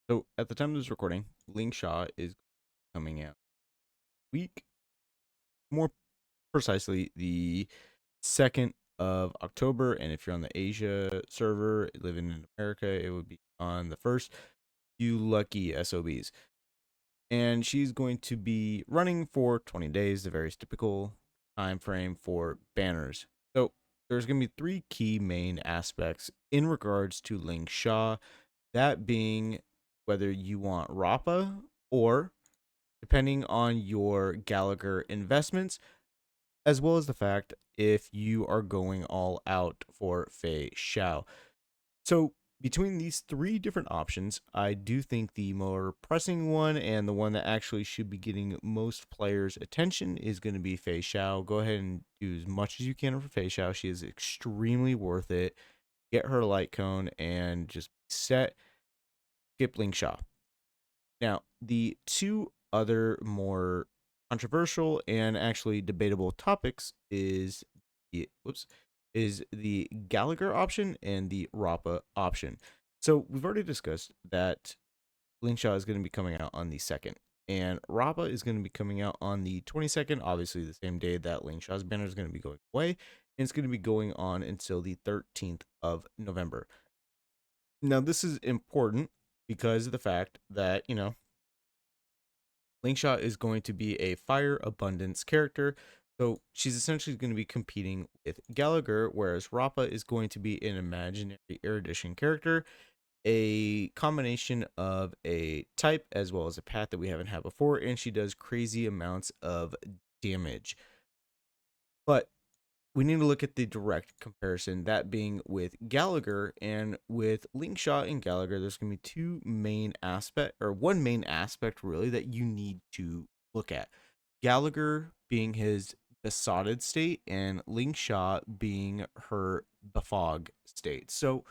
So at the time of this recording, Lingsha is coming out week, more precisely the 2nd of October. And if you're on the Asia server living in America, it would be on the 1st. You lucky SOBs. And she's going to be running for 20 days, the very typical time frame for banners. So there's going to be three key main aspects in regards to Lingsha, that being whether you want Rappa or, depending on your Gallagher investments, as well as the fact if you are going all out for Fei Xiao. So between these three different options, I do think the more pressing one and the one that actually should be getting most players' attention is going to be Fei Xiao. Go ahead and do as much as you can for Fei Xiao. She is extremely worth it. Get her light cone and just set skip Lingsha. Now, the two other more controversial and actually debatable topics is the Gallagher option and the Rappa option. So we've already discussed that Lingsha is going to be coming out on the 2nd, and Rappa is going to be coming out on the 22nd, obviously the same day that Lingsha's banner is going to be going away, and it's going to be going on until the 13th of November. Now, this is important because of the fact that, Lingsha is going to be a fire abundance character. So she's essentially going to be competing with Gallagher, whereas Rappa is going to be an imaginary erudition character, a combination of a type as well as a path that we haven't had before, and she does crazy amounts of damage. But we need to look at the direct comparison, that being with Gallagher. And with Lingsha and Gallagher, there's going to be one main aspect really that you need to look at. Gallagher being his besotted state and Lingsha being her befog state. So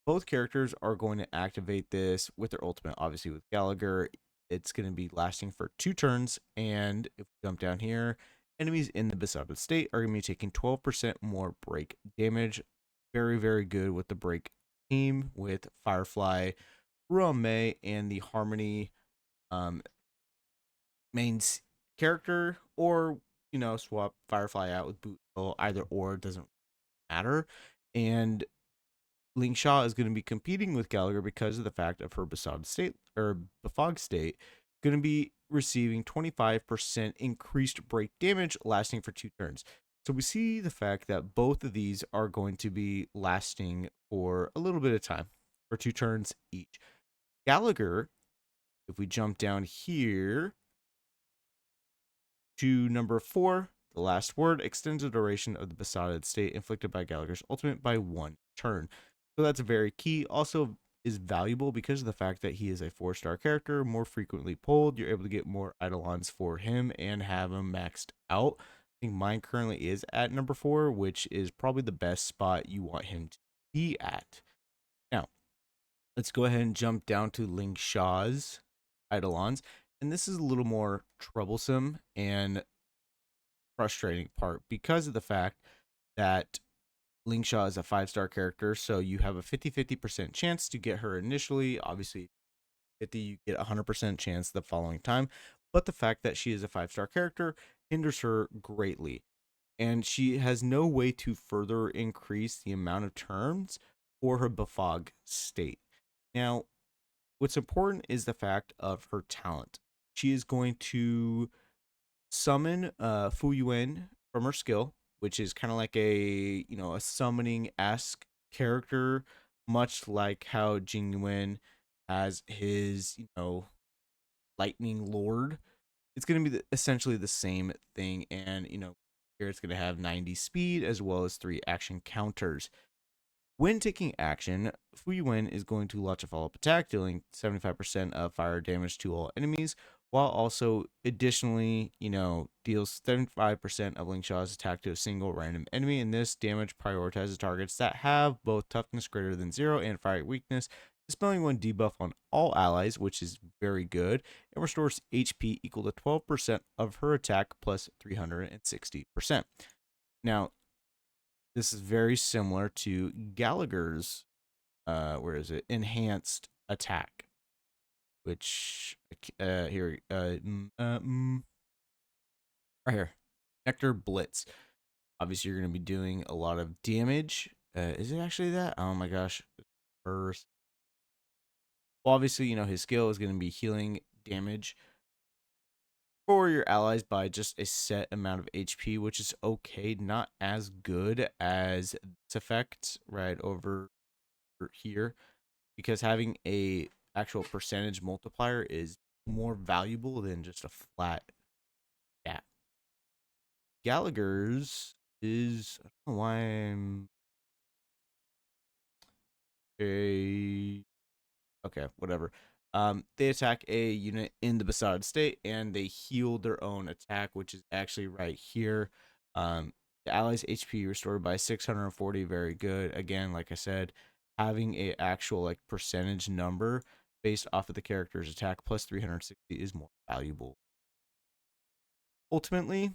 both characters are going to activate this with their ultimate. Obviously with Gallagher, it's going to be lasting for 2 turns, and if we jump down here, enemies in the besotted state are going to be taking 12% more break damage. Very, very good with the break team with Firefly, Ruame, and the Harmony main character, or swap Firefly out with Boot. Either or, it doesn't matter. And Lingsha is going to be competing with Gallagher because of the fact of her besotted state or befog state, going to be receiving 25% increased break damage lasting for 2 turns. So we see the fact that both of these are going to be lasting for a little bit of time, for 2 turns each. Gallagher, if we jump down here to number 4, the last word, extends the duration of the besotted state inflicted by Gallagher's ultimate by 1 turn. So that's very key. Also is valuable because of the fact that he is a 4-star character, more frequently pulled. You're able to get more Eidolons for him and have him maxed out. I think mine currently is at number 4, which is probably the best spot you want him to be at. Now, let's go ahead and jump down to Lingsha's Eidolons. And this is a little more troublesome and frustrating part because of the fact that Lingsha is a 5-star character, so you have a 50-50% chance to get her initially. Obviously, 50, you get a 100% chance the following time. But the fact that she is a 5-star character hinders her greatly. And she has no way to further increase the amount of turns for her befog state. Now, what's important is the fact of her talent. She is going to summon Fu Yuan from her skill, which is kind of like a summoning-esque character, much like how Jing Yuan has his lightning lord. It's going to be essentially the same thing, and here it's going to have 90 speed as well as 3 action counters. When taking action, Fu Yuan is going to launch a follow-up attack, dealing 75% of fire damage to all enemies, while also additionally, deals 75% of Lingsha's attack to a single random enemy. And this damage prioritizes targets that have both toughness greater than 0 and fire weakness, dispelling 1 debuff on all allies, which is very good, and restores HP equal to 12% of her attack plus 360%. Now, this is very similar to Gallagher's, enhanced attack. which here right here, Nectar Blitz. Obviously, you're going to be doing a lot of damage. Is it actually that? Oh my gosh. First, well, obviously, his skill is going to be healing damage for your allies by just a set amount of HP, which is okay. Not as good as this effect right over here, because having a actual percentage multiplier is more valuable than just a flat stat. Gallagher's is, I don't know why I'm a okay, whatever. They attack a unit in the besotted state and they heal their own attack, which is actually right here. The allies' HP restored by 640, very good. Again, like I said, having a actual like percentage number based off of the character's attack plus 360 is more valuable. Ultimately,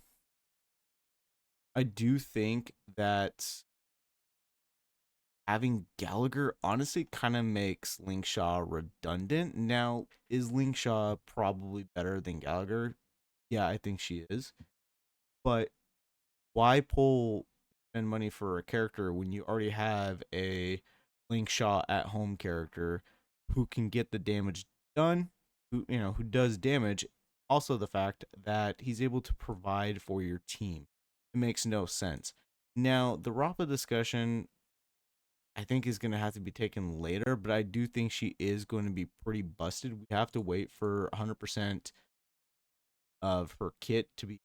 I do think that having Gallagher honestly kind of makes Lingsha redundant. Now, is Lingsha probably better than Gallagher? Yeah, I think she is. But why spend money for a character when you already have a Lingsha at home character who can get the damage done, who does damage, also the fact that he's able to provide for your team. It makes no sense. Now, the Rappa discussion I think is going to have to be taken later, but I do think she is going to be pretty busted. We have to wait for 100% of her kit to be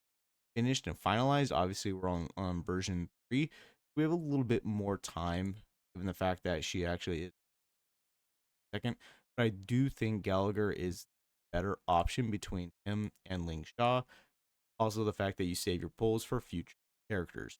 finished and finalized. Obviously, we're on version 3. We have a little bit more time, given the fact that she actually is second. But I do think Gallagher is a better option between him and Ling Sha. Also, the fact that you save your pulls for future characters.